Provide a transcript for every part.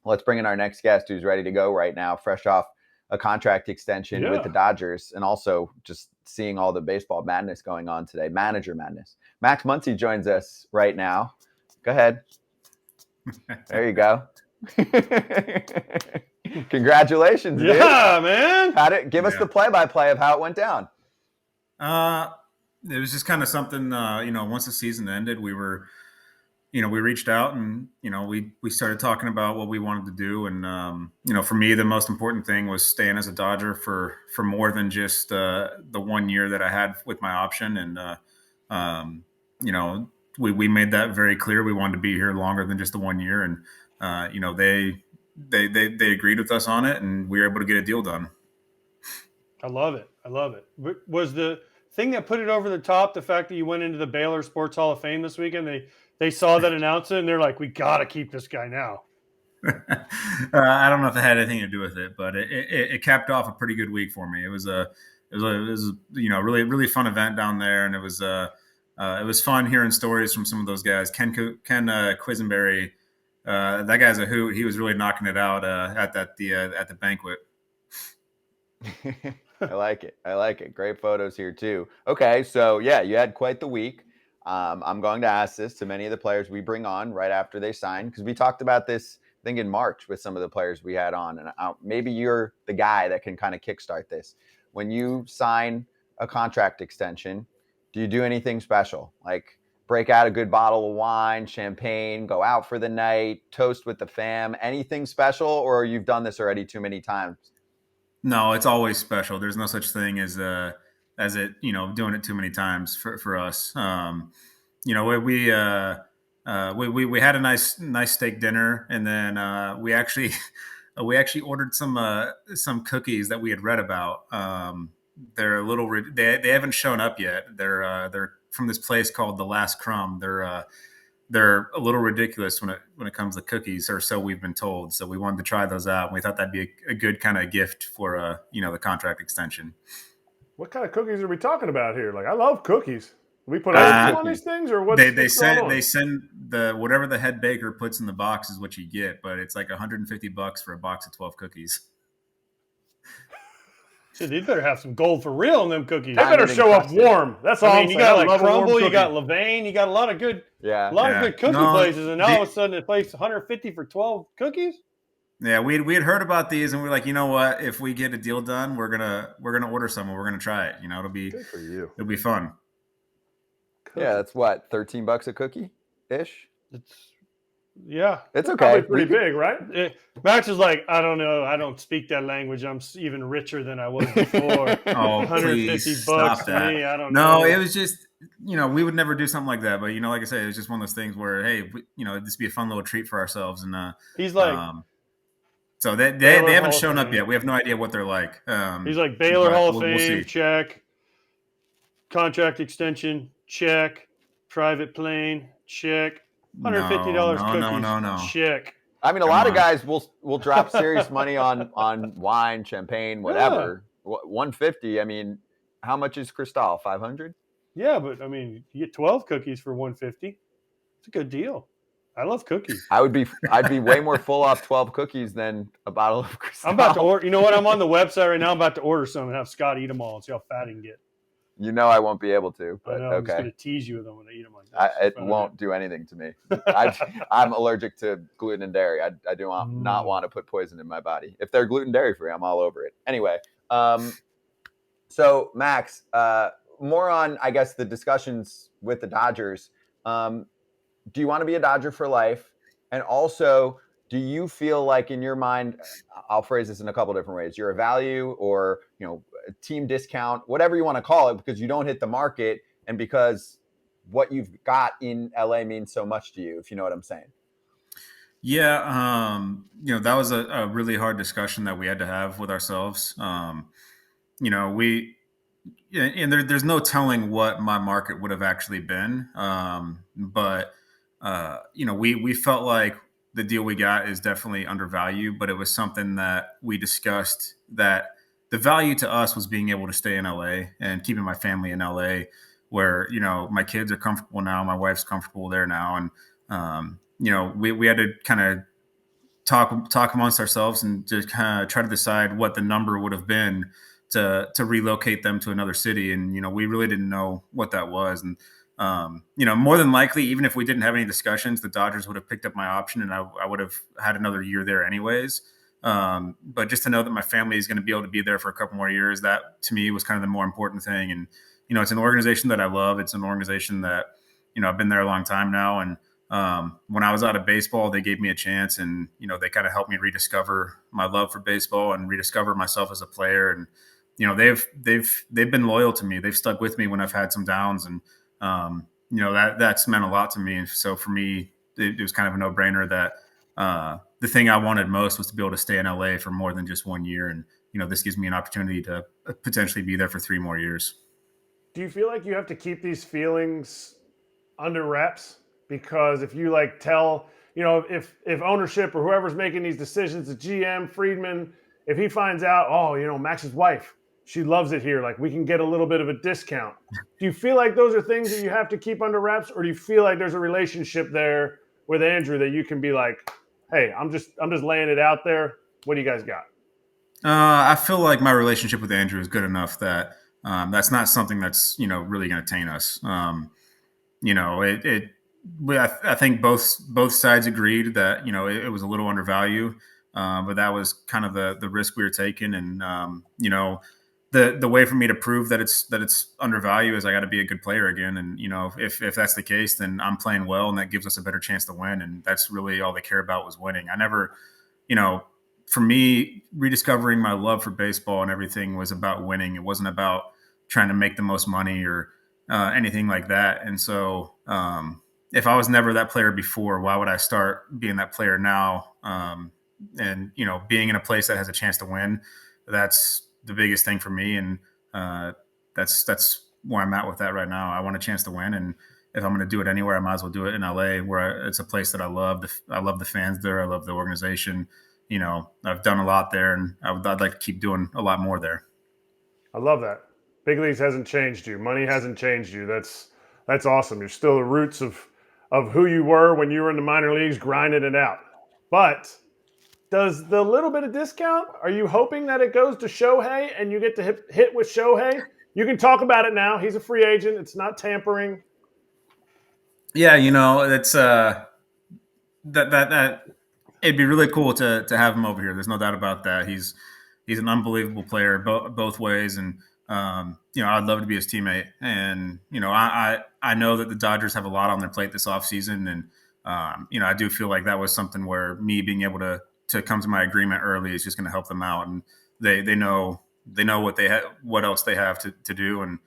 let's bring in our next guest who's ready to go right now, fresh off a contract extension with the Dodgers, and also just seeing all the baseball madness going on today, manager madness. Max Muncy joins us right now. Go ahead. There you go. Congratulations, dude. Yeah, man. Give us the play-by-play of how it went down. It was just kind of something, once the season ended, we reached out and, we started talking about what we wanted to do. And, for me, the most important thing was staying as a Dodger for more than just the 1 year that I had with my option. And, we made that very clear. We wanted to be here longer than just the 1 year. And, they agreed with us on it, and we were able to get a deal done. I love it. Was the thing that put it over the top the fact that you went into the Baylor Sports Hall of Fame this weekend? They saw that announcement and they're like, we got to keep this guy now. I don't know if it had anything to do with it, but it capped off a pretty good week for me. It was a really, really fun event down there. And it was fun hearing stories from some of those guys. Ken Quisenberry, that guy's a hoot. He was really knocking it out at the banquet. I like it. Great photos here too. Okay, so yeah, you had quite the week. I'm going to ask this to many of the players we bring on right after they sign, because we talked about this, I think, in March with some of the players we had on. And maybe you're the guy that can kind of kickstart this. When you sign a contract extension, do you do anything special? Like break out a good bottle of wine, champagne, go out for the night, toast with the fam, anything special, or you've done this already too many times? No, it's always special. There's no such thing as it, doing it too many times for us. We had a nice steak dinner, and then we actually ordered some cookies that we had read about. They're a little they haven't shown up yet. They're from this place called The Last Crumb. They're a little ridiculous when it comes to cookies, or so we've been told. So we wanted to try those out, and we thought that'd be a good kind of gift for the contract extension. What kind of cookies are we talking about here? Like, I love cookies. We put ice on these things, or what? They send the whatever the head baker puts in the box is what you get, but it's like $150 for a box of 12 cookies. Shit, they better have some gold for real in them cookies. They better show up warm. That's all I'm saying. You got like Crumble, you got Levain, you got a lot of good, good cookie places, and now all of a sudden it plays $150 for 12 cookies. Yeah, we had heard about these, and we're like, you know what? If we get a deal done, we're gonna order some, and we're gonna try it. It'll be good for you. It'll be fun. Yeah, that's what, $13 a cookie ish. It's okay. Probably pretty big, right? Max is like, I don't know. I don't speak that language. I'm even richer than I was before. $150 to me. I don't know. No, it was just, we would never do something like that. But, like I said, it was just one of those things where, hey, this be a fun little treat for ourselves. And he's like, so they haven't shown up yet. We have no idea what they're like. He's like, Baylor Hall of Fame, check. Contract extension, check. Private plane, check. $150 cookies. No. Check. I mean, a lot of guys will drop serious money on wine, champagne, whatever. Yeah. $150. I mean, how much is Cristal? $500? Yeah, but I mean, you get 12 cookies for $150. It's a good deal. I love cookies. I'd be way more full off 12 cookies than a bottle of Cristal. I'm about to order. You know what? I'm on the website right now. I'm about to order some and have Scott eat them all and see how fat he can get. I won't be able to, but I know, okay. I'm just going to tease you with them when I eat them like that. It won't do anything to me. I'm allergic to gluten and dairy. I do not want to put poison in my body. If they're gluten dairy free, I'm all over it. Anyway, so Max, more on, I guess, the discussions with the Dodgers. Do you want to be a Dodger for life? And also, do you feel like in your mind, I'll phrase this in a couple different ways, you're a value or, a team discount, whatever you want to call it, because you don't hit the market and because what you've got in LA means so much to you, if you know what I'm saying? Yeah. That was a really hard discussion that we had to have with ourselves. There's no telling what my market would have actually been. But we felt like the deal we got is definitely undervalued, but it was something that we discussed that the value to us was being able to stay in LA and keeping my family in LA where, my kids are comfortable now. My wife's comfortable there now. And, we had to kind of talk amongst ourselves and just kind of try to decide what the number would have been to relocate them to another city. And we really didn't know what that was. And more than likely, even if we didn't have any discussions, the Dodgers would have picked up my option, and I would have had another year there anyways. But just to know that my family is going to be able to be there for a couple more years, that to me was kind of the more important thing. And it's an organization that I love. It's an organization that I've been there a long time now, and when I was out of baseball, they gave me a chance, and they kind of helped me rediscover my love for baseball and rediscover myself as a player. And they've been loyal to me. They've stuck with me when I've had some downs, and that's meant a lot to me. And so for me, it was kind of a no-brainer that the thing I wanted most was to be able to stay in LA for more than just 1 year. And this gives me an opportunity to potentially be there for 3 more years. Do you feel like you have to keep these feelings under wraps? Because if you tell, if ownership or whoever's making these decisions, the GM, Friedman, if he finds out, Max's wife, she loves it here, we can get a little bit of a discount. Do you feel like those are things that you have to keep under wraps, or do you feel like there's a relationship there with Andrew that you can be like, hey, I'm just laying it out there. What do you guys got? I feel like my relationship with Andrew is good enough that that's not something that's really going to taint us. I think both sides agreed that it was a little undervalued, but that was kind of the risk we were taking. And the way for me to prove that it's undervalued is I got to be a good player again. And if that's the case, then I'm playing well, and that gives us a better chance to win. And that's really all they care about was winning. I never, for me, rediscovering my love for baseball and everything was about winning. It wasn't about trying to make the most money or anything like that. And so if I was never that player before, why would I start being that player now? And being in a place that has a chance to win, that's the biggest thing for me. And that's where I'm at with that right now. I want a chance to win, and if I'm going to do it anywhere, I might as well do it in LA, where it's a place that I love. I love the fans there. I love the organization. I've done a lot there, and I'd like to keep doing a lot more there. I love that. Big leagues hasn't changed you. Money hasn't changed you. That's awesome. You're still the roots of who you were when you were in the minor leagues grinding it out. But does the little bit of discount, are you hoping that it goes to Shohei and you get to hit with Shohei? You can talk about it now. He's a free agent. It's not tampering. Yeah, it's that it'd be really cool to have him over here. There's no doubt about that. He's an unbelievable player both ways, and I'd love to be his teammate. And I know that the Dodgers have a lot on their plate this offseason, and I do feel like that was something where me being able to come to my agreement early is just going to help them out, and they know what else they have to do. And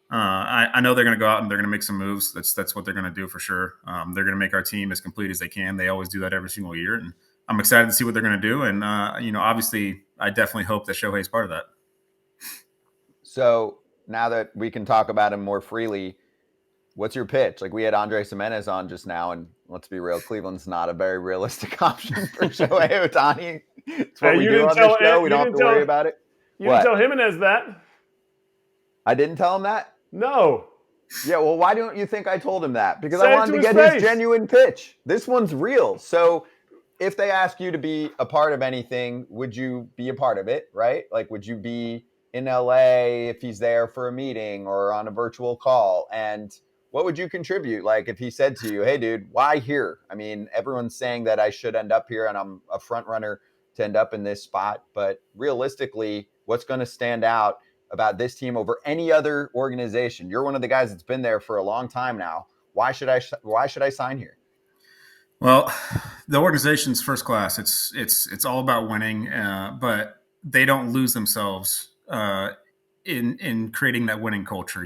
I know they're going to go out and they're going to make some moves. That's what they're going to do for sure. They're going to make our team as complete as they can. They always do that every single year, and I'm excited to see what they're going to do. And obviously, I definitely hope that Shohei's part of that. So now that we can talk about him more freely, what's your pitch? We had Andres Jimenez on just now, and let's be real, Cleveland's not a very realistic option for Shohei Ohtani. It's what we do on this show. We don't have to worry about it. You didn't tell Jimenez that. I didn't tell him that? No. Yeah, well, why don't you think I told him that? Because I wanted to get his genuine pitch. This one's real. So if they ask you to be a part of anything, would you be a part of it, right? Would you be in LA if he's there for a meeting or on a virtual call? And what would you contribute? If he said to you, hey, dude, why here? I mean, everyone's saying that I should end up here and I'm a front runner to end up in this spot. But realistically, what's going to stand out about this team over any other organization? You're one of the guys that's been there for a long time now. Why should I sign here? Well, the organization's first class. It's all about winning, but they don't lose themselves in creating that winning culture.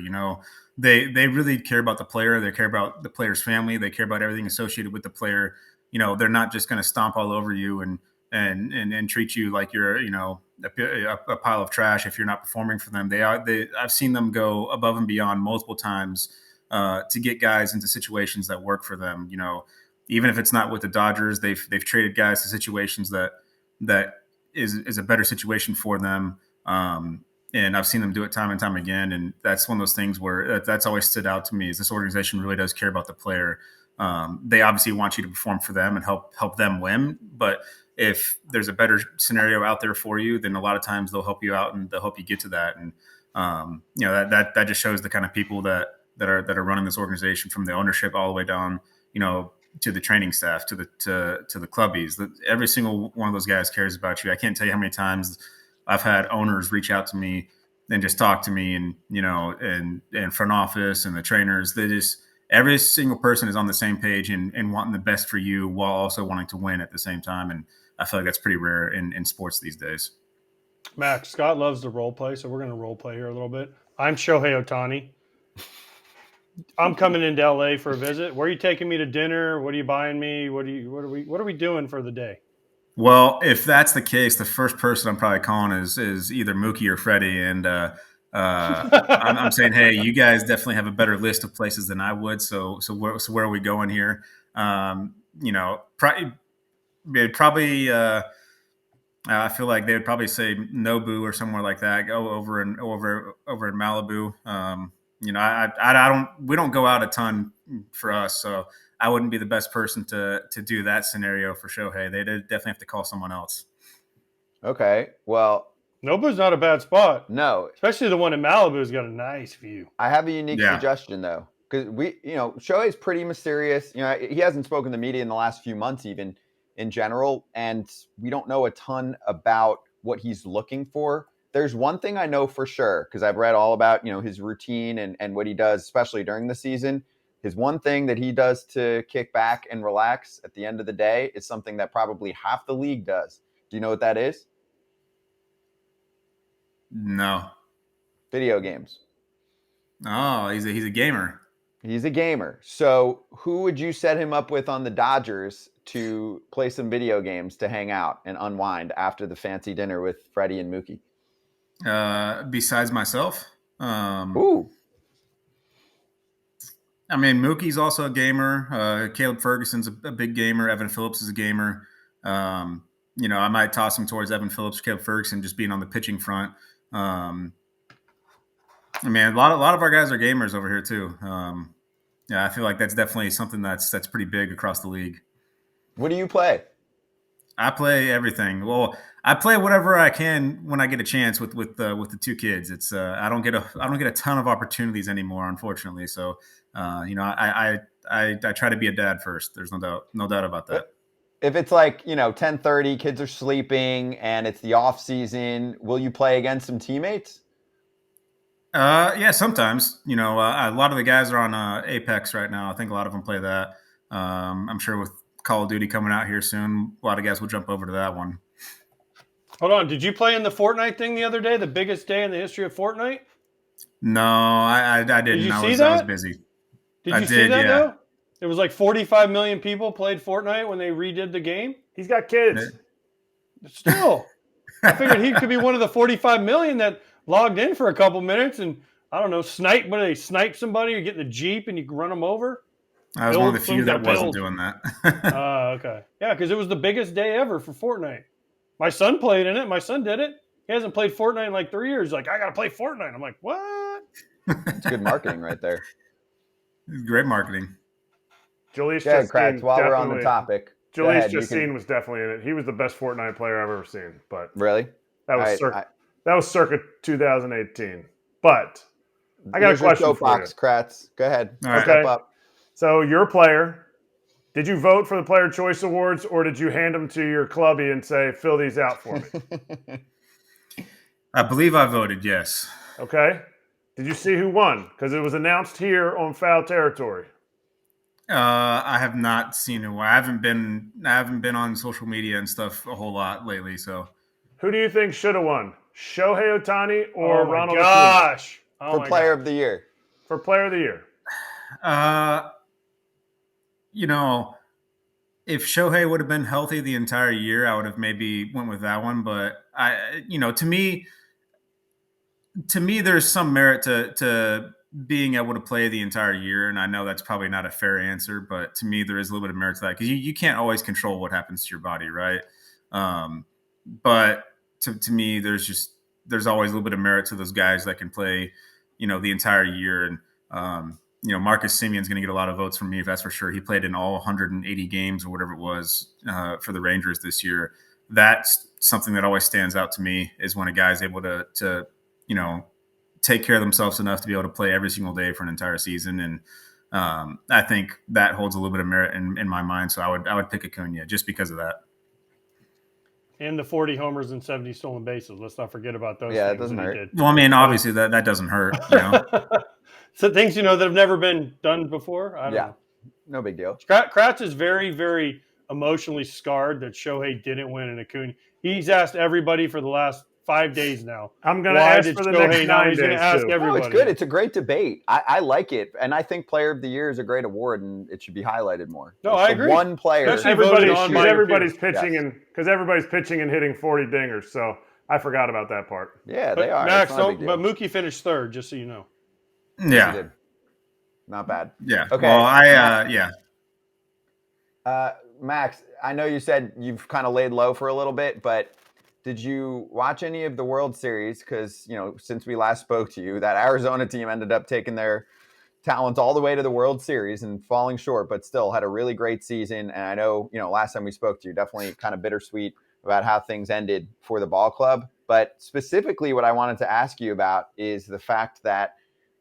They really care about the player. They care about the player's family. They care about everything associated with the player. They're not just going to stomp all over you and treat you like you're a pile of trash if you're not performing for them. I've seen them go above and beyond multiple times to get guys into situations that work for them. Even if it's not with the Dodgers, they've traded guys to situations that is a better situation for them. And I've seen them do it time and time again. And that's one of those things where that's always stood out to me, is this organization really does care about the player. they obviously want you to perform for them and help them win. But if there's a better scenario out there for you, then a lot of times they'll help you out and they'll help you get to that. And that just shows the kind of people that are running this organization, from the ownership all the way down, to the training staff, to the clubbies. Every single one of those guys cares about you. I can't tell you how many times I've had owners reach out to me and just talk to me, and and front office and the trainers. Every single person is on the same page and wanting the best for you while also wanting to win at the same time. And I feel like that's pretty rare in sports these days. Max, Scott loves to role play, so we're going to role play here a little bit. I'm Shohei Ohtani. I'm coming into LA for a visit. Where are you taking me to dinner? What are you buying me? What are we doing for the day? Well, if that's the case, the first person I'm probably calling is either Mookie or Freddie, and I'm saying, hey, you guys definitely have a better list of places than I would. So where are we going here? Probably. I feel like they would probably say Nobu or somewhere like that. Go over in Malibu. We don't go out a ton for us, so I wouldn't be the best person to do that scenario for Shohei. They definitely have to call someone else. Okay, well, Nobu's not a bad spot. no, Especially the one in Malibu's got a nice view. I have a unique suggestion though, because Shohei's pretty mysterious. He hasn't spoken to the media in the last few months, even in general, and we don't know a ton about what he's looking for. There's one thing I know for sure, because I've read all about his routine and what he does, especially during the season. His one thing that he does to kick back and relax at the end of the day is something that probably half the league does. Do you know what that is? No. Video games. Oh, he's a gamer. He's a gamer. So who would you set him up with on the Dodgers to play some video games to hang out and unwind after the fancy dinner with Freddie and Mookie? Besides myself? Ooh. I mean, Mookie's also a gamer. Caleb Ferguson's a big gamer. Evan Phillips is a gamer. I might toss him towards Evan Phillips, Caleb Ferguson, just being on the pitching front. I mean, a lot of our guys are gamers over here too. I feel like that's definitely something that's pretty big across the league. What do you play? I play everything. Well, I play whatever I can when I get a chance with the two kids. It's I don't get a ton of opportunities anymore, unfortunately. So I try to be a dad first. There's no doubt about that. If it's like 10:30, kids are sleeping, and it's the off season, will you play against some teammates? Yeah, sometimes. A lot of the guys are on Apex right now. I think a lot of them play that. I'm sure with Call of Duty coming out here soon, a lot of guys will jump over to that one. Hold on. Did you play in the Fortnite thing the other day, the biggest day in the history of Fortnite? No, I didn't. Did you see that? I was busy. Did you see that, though? It was like 45 million people played Fortnite when they redid the game. He's got kids. Still, I figured he could be one of the 45 million that logged in for a couple minutes and, I don't know, snipe somebody or get in the Jeep and you can run them over. I was one of the few that wasn't doing that. Okay. Yeah, because it was the biggest day ever for Fortnite. My son played in it. My son did it. He hasn't played Fortnite in like 3 years. He's like, I got to play Fortnite. I'm like, what? It's good marketing right there. Great marketing. Julius Kratz, while we're on the topic. Julius Justine was definitely in it. He was the best Fortnite player I've ever seen. But really? That was circa 2018. But I got a question for you. Kratz. Go ahead. All right. Step up. So you're a player. Did you vote for the Player Choice Awards, or did you hand them to your clubby and say, fill these out for me? I believe I voted yes. Okay. Did you see who won? Because it was announced here on Foul Territory. I have not seen it. I haven't been on social media and stuff a whole lot lately. So, who do you think should have won? Shohei Ohtani or Ronald? Gosh! For Player of the Year. For Player of the Year. If Shohei would have been healthy the entire year, I would have maybe went with that one. But to me, there's some merit to being able to play the entire year. And I know that's probably not a fair answer, but to me, there is a little bit of merit to that because you can't always control what happens to your body, right? But to me, there's always a little bit of merit to those guys that can play, the entire year. And, Marcus Simeon's going to get a lot of votes from me, that's for sure. He played in all 180 games or whatever it was for the Rangers this year. That's something that always stands out to me, is when a guy's able to take care of themselves enough to be able to play every single day for an entire season. And I think that holds a little bit of merit in my mind. So I would pick Acuna just because of that. And the 40 homers and 70 stolen bases. Let's not forget about those. Yeah, things it doesn't that he hurt. did. Well, I mean, obviously that doesn't hurt. So things, that have never been done before. I don't know. No big deal. Kratz is very, very emotionally scarred that Shohei didn't win in Acuna. He's asked everybody for the last 5 days now. I'm going to ask for the next 9 He's going days, to ask too. everybody. No, it's good. It's a great debate. I like it. And I think Player of the Year is a great award, and it should be highlighted more. No, It's I the agree. One player. Especially Everybody's voted on pitching Yes. and because everybody's pitching and hitting 40 dingers. So I forgot about that part. Yeah, But they are. Max, It's not a big deal. but Mookie finished third, just so you know. Yes, he Yeah. did. Not bad. Yeah. Okay. Well, Max, I know you said you've kind of laid low for a little bit, but did you watch any of the World Series? Because, since we last spoke to you, that Arizona team ended up taking their talents all the way to the World Series and falling short, but still had a really great season. And I know, last time we spoke to you, definitely kind of bittersweet about how things ended for the ball club. But specifically what I wanted to ask you about is the fact that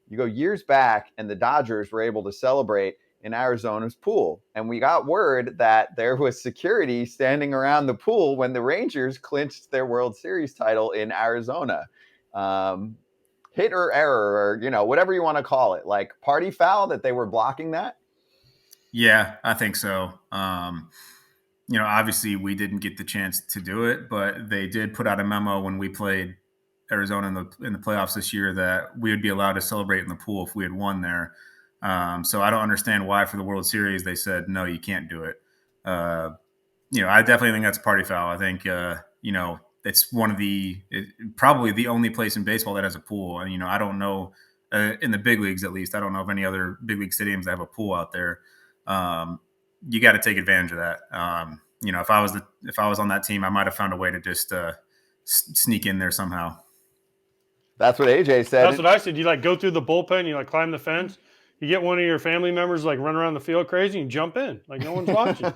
you go years back and the Dodgers were able to celebrate in Arizona's pool. And we got word that there was security standing around the pool when the Rangers clinched their World Series title in Arizona. Hit or error, or, whatever you want to call it, like party foul that they were blocking that? Yeah, I think so. Obviously we didn't get the chance to do it, but they did put out a memo when we played Arizona in the playoffs this year that we would be allowed to celebrate in the pool if we had won there. So I don't understand why for the World Series they said, no, you can't do it. I definitely think that's a party foul. I think, it's probably the only place in baseball that has a pool. And, I don't know, in the big leagues, at least, I don't know of any other big league stadiums that have a pool out there. You got to take advantage of that. If I was on that team, I might've found a way to just sneak in there somehow. That's what AJ said. That's what I said. You go through the bullpen, you climb the fence. You get one of your family members run around the field crazy and jump in no one's watching.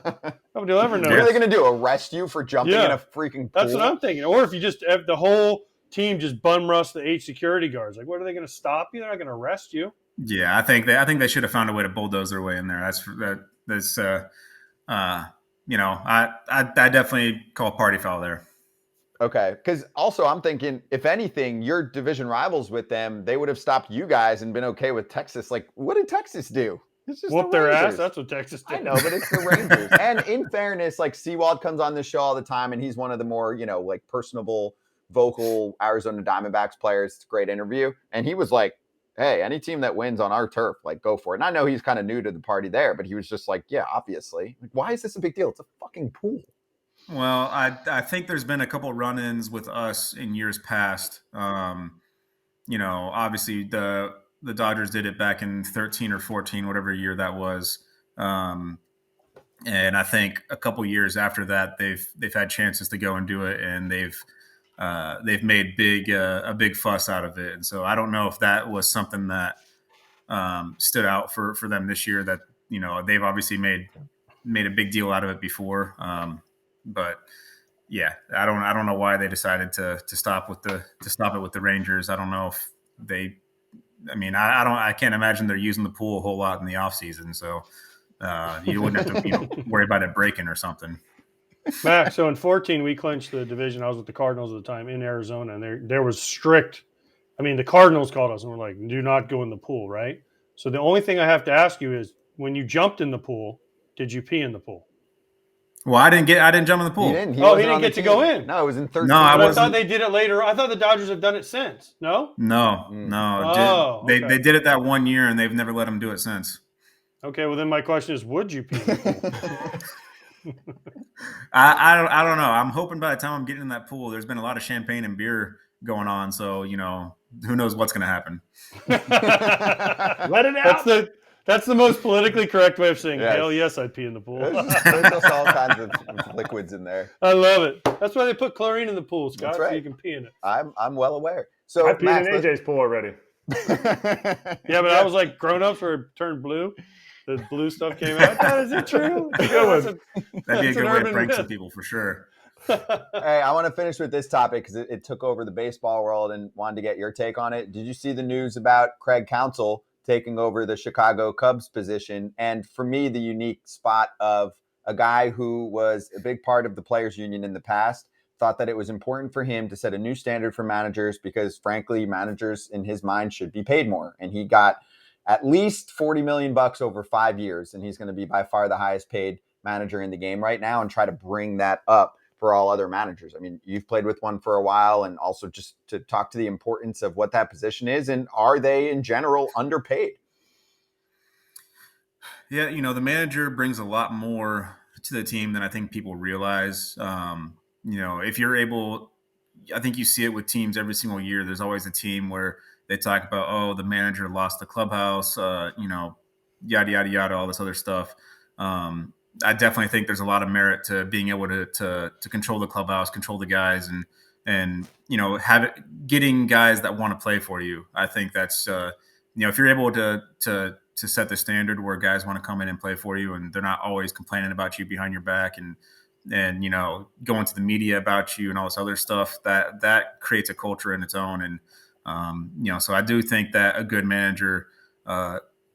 Nobody will ever know. What are they going to do? Arrest you for jumping in a freaking pool? That's what I'm thinking. Or if you just have the whole team just bum rush the 8 security guards. What are they going to stop you? They're not going to arrest you. Yeah, I think they should have found a way to bulldoze their way in there. I definitely call party foul there. Okay, because also I'm thinking, if anything, your division rivals with them, they would have stopped you guys and been okay with Texas. What did Texas do? It's just whoop their ass. That's what Texas did. I know, but it's the Rangers. And in fairness, Seawald comes on this show all the time, and he's one of the more, personable, vocal Arizona Diamondbacks players. It's a great interview. And he was like, hey, any team that wins on our turf, go for it. And I know he's kind of new to the party there, but he was just like, yeah, obviously. Why is this a big deal? It's a fucking pool. Well, I think there's been a couple run-ins with us in years past. Obviously the Dodgers did it back in 13 or 14, whatever year that was. And I think a couple years after that, they've had chances to go and do it, and they've made a big fuss out of it. And so I don't know if that was something that stood out for them this year. That they've obviously made a big deal out of it before. But yeah, I don't know why they decided to stop it with the Rangers. I don't know if I can't imagine they're using the pool a whole lot in the off season. So you wouldn't have to worry about it breaking or something. Max, so in 14 we clinched the division. I was with the Cardinals at the time in Arizona, and there was strict. The Cardinals called us and were like, "Do not go in the pool." Right. So the only thing I have to ask you is, when you jumped in the pool, did you pee in the pool? Well, I didn't jump in the pool. He didn't. He didn't get to go in. No, it was in 13. No, I thought they did it later. I thought the Dodgers have done it since. No. No. They did it that one year, and they've never let them do it since. Okay. Well, then my question is, would you pee in the pool? I don't know. I'm hoping by the time I'm getting in that pool, there's been a lot of champagne and beer going on. So who knows what's going to happen. Let it out. That's the most politically correct way of saying, yes. Hell yes, I'd pee in the pool. There's just all kinds of liquids in there. I love it. That's why they put chlorine in the pool, Scott, That's right. so you can pee in it. I'm well aware. So I peed Max, in AJ's pool already. Yeah, but I was like, grown-ups were turned blue. The blue stuff came out. Dad, is it true? That'd be a That's good an way to urban prank some myth. people for sure. Hey, I want to finish with this topic because it took over the baseball world and wanted to get your take on it. Did you see the news about Craig Counsell taking over the Chicago Cubs position? And for me, the unique spot of a guy who was a big part of the players union in the past, thought that it was important for him to set a new standard for managers because, frankly, managers in his mind should be paid more. And he got at least 40 million bucks over 5 years, and he's going to be by far the highest paid manager in the game right now, and try to bring that up for all other managers. I mean, you've played with one for a while, and also just to talk to the importance of what that position is, and are they in general underpaid? Yeah, the manager brings a lot more to the team than I think people realize. If you're able, I think you see it with teams every single year. There's always a team where they talk about, oh, the manager lost the clubhouse, yada, yada, yada, all this other stuff. I definitely think there's a lot of merit to being able to control the clubhouse, control the guys, and getting guys that want to play for you. I think that's if you're able to set the standard where guys want to come in and play for you, and they're not always complaining about you behind your back and going to the media about you and all this other stuff, that creates a culture in its own. And so I do think that a good manager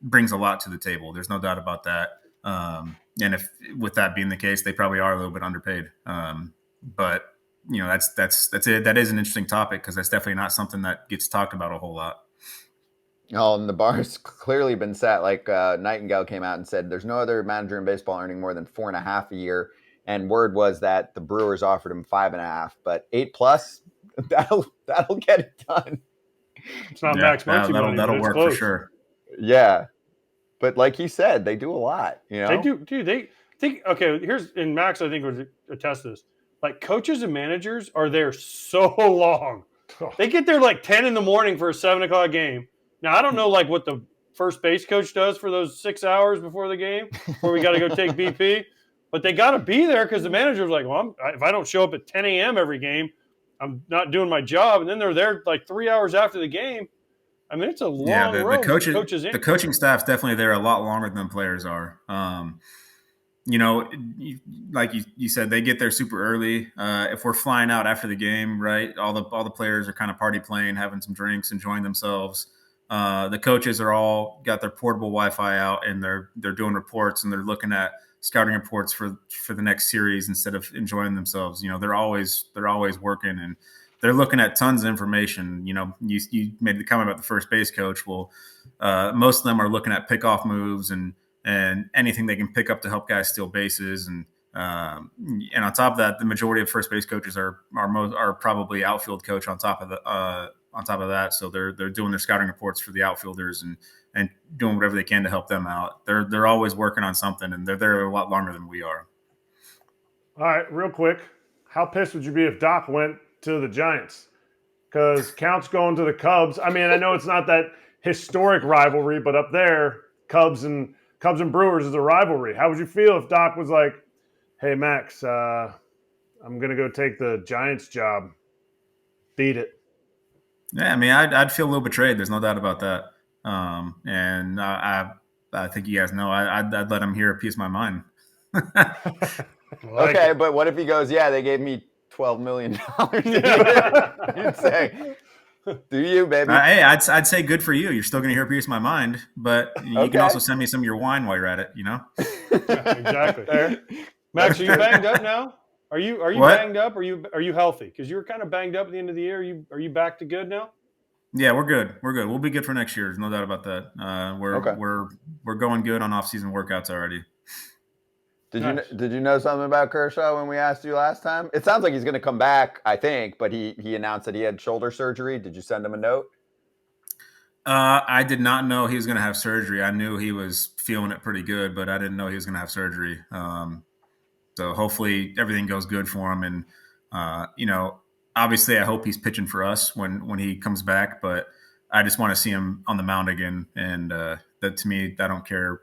brings a lot to the table. There's no doubt about that. And if with that being the case, they probably are a little bit underpaid. But that's it. That is an interesting topic because that's definitely not something that gets talked about a whole lot. Oh, and the bar's clearly been set. Like Nightingale came out and said, there's no other manager in baseball earning more than 4.5 a year. And word was that the Brewers offered him 5.5, but 8+, that'll get it done. It's not Max Muncy money, that'll but it's work close. for sure. Yeah. But like he said, they do a lot, They do, dude. They think, okay, and Max, I think, would attest to this. Like, coaches and managers are there so long. They get there like 10 in the morning for a 7 o'clock game. Now, I don't know like what the first base coach does for those 6 hours before the game where we got to go take BP, but they got to be there because the manager's like, well, if I don't show up at 10 a.m. every game, I'm not doing my job. And then they're there like 3 hours after the game. I mean, it's a long road. The coaching staff's definitely there a lot longer than players are. Like you said, they get there super early. If we're flying out after the game, right, all the players are kind of party playing, having some drinks, enjoying themselves. The coaches are all got their portable Wi-Fi out, and they're doing reports, and they're looking at scouting reports for the next series instead of enjoying themselves. They're always working, and they're looking at tons of information. You made the comment about the first base coach. Well, most of them are looking at pickoff moves and anything they can pick up to help guys steal bases. And on top of that, the majority of first base coaches are probably outfield coach on top of that. So they're doing their scouting reports for the outfielders and doing whatever they can to help them out. They're always working on something, and they're there a lot longer than we are. All right, real quick, how pissed would you be if Doc went to the Giants? Because Count's going to the Cubs. I mean, I know it's not that historic rivalry, but up there, Cubs and Brewers is a rivalry. How would you feel if Doc was like, hey, Max, I'm going to go take the Giants job. Beat it. Yeah, I mean, I'd feel a little betrayed. There's no doubt about that. And I think you guys know I'd let him hear a piece of my mind. Okay, but what if he goes, yeah, they gave me $12 million You'd say, do you, baby? Hey, I'd say good for you. You're still going to hear a piece of my mind, but you can also send me some of your wine while you're at it, Yeah, exactly. Fair. Max, are you banged up now? Are you banged up? Are you healthy? Because you were kind of banged up at the end of the year. Are you back to good now? Yeah, we're good. We'll be good for next year. There's no doubt about that. We're going good on off-season workouts already. Did you know something about Kershaw when we asked you last time? It sounds like he's going to come back, I think, but he announced that he had shoulder surgery. Did you send him a note? I did not know he was going to have surgery. I knew he was feeling it pretty good, but I didn't know he was going to have surgery. So hopefully everything goes good for him. And, obviously I hope he's pitching for us when he comes back, but I just want to see him on the mound again. And that to me, I don't care.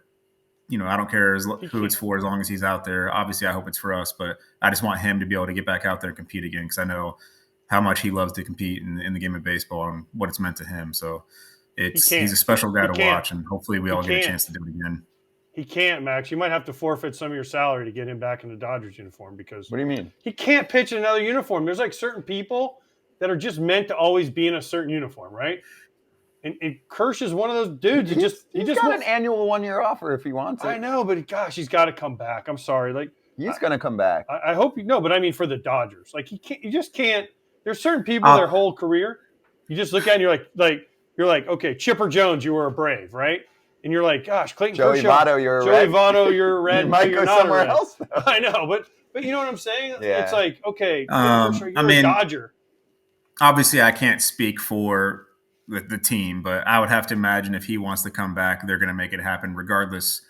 I don't care who it's for as long as he's out there. Obviously, I hope it's for us, but I just want him to be able to get back out there and compete again because I know how much he loves to compete in the game of baseball and what it's meant to him. So, He's a special guy to watch, and hopefully we all get a chance to do it again. He can't, Max. You might have to forfeit some of your salary to get him back in the Dodgers uniform because What do you mean? he can't pitch in another uniform. There's like certain people that are just meant to always be in a certain uniform, right? And Kirsch is one of those dudes. He just got an annual 1-year offer if he wants it. I know, but gosh, he's got to come back. I'm sorry, like he's gonna come back. I hope you know, but I mean for the Dodgers, like he can't. You just can't. There's certain people their whole career. You just look at it and you're like, okay, Chipper Jones, you were a Brave, right? And you're like, gosh, Clayton Joey Kershaw, Votto, you're a Joey red. Votto, you're a red. You might you're go not somewhere a red. else, though. I know, but you know what I'm saying? Yeah. It's like, okay, Kershaw, you're a Dodger. Obviously, I can't speak for the team, but I would have to imagine if he wants to come back, they're going to make it happen regardless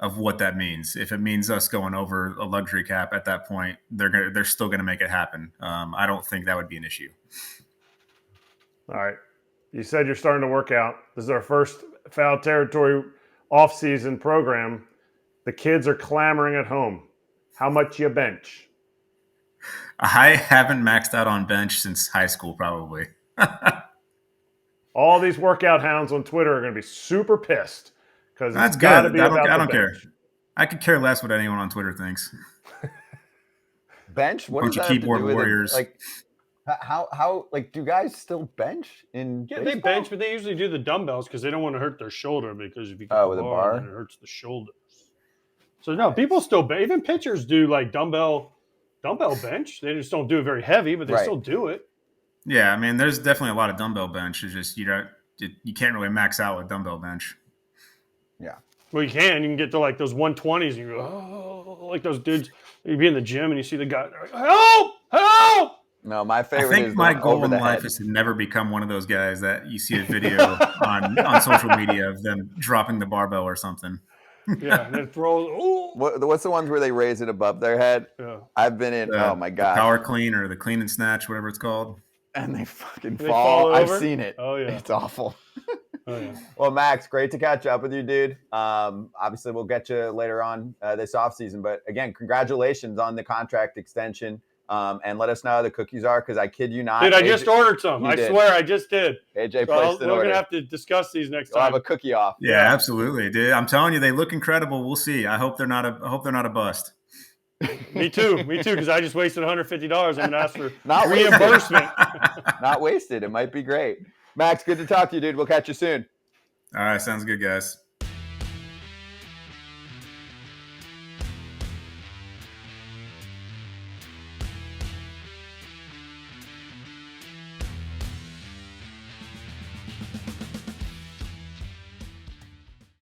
of what that means. If it means us going over a luxury cap at that point, they're still going to make it happen. I don't think that would be an issue. All right. You said you're starting to work out. This is our first Foul Territory off-season program. The kids are clamoring at home. How much you bench? I haven't maxed out on bench since high school, probably. All these workout hounds on Twitter are going to be super pissed because that's good. I don't care. I could care less what anyone on Twitter thinks. Bench? What bunch does of that keyboard have to do with warriors. It? Like, how like do guys still bench in? Yeah, baseball? they bench, but they usually do the dumbbells because they don't want to hurt their shoulder because if you get with the a bar, bar, then it hurts the shoulders. So no, people still even pitchers do like dumbbell bench. They just don't do it very heavy, but they still do it. Yeah, I mean, there's definitely a lot of dumbbell bench. It's just you can't really max out with dumbbell bench. Yeah. Well, you can get to like those 120s and you go, oh, like those dudes. You'd be in the gym and you see the guy, help! No, my favorite. I think my goal in life is to never become one of those guys that you see a video on social media of them dropping the barbell or something. Yeah, and then throws. What's the ones where they raise it above their head? Yeah. I've been in. Oh my god. Power clean or the clean and snatch, whatever it's called. And they fucking fall. I've seen it. Oh yeah, it's awful. Oh yeah. Well, Max, great to catch up with you, dude. Obviously, we'll get you later on this offseason. But again, congratulations on the contract extension. And let us know how the cookies are, because I kid you not. Dude, I just ordered some. I swear I just did. AJ placed an order. We're going to have to discuss these next time. We'll have a cookie off. Yeah, absolutely, dude. I'm telling you, they look incredible. We'll see. I hope they're not a bust. Me too, because I just wasted $150. I'm going to ask for not reimbursement. Not wasted. It might be great. Max, good to talk to you, dude. We'll catch you soon. All right, sounds good, guys.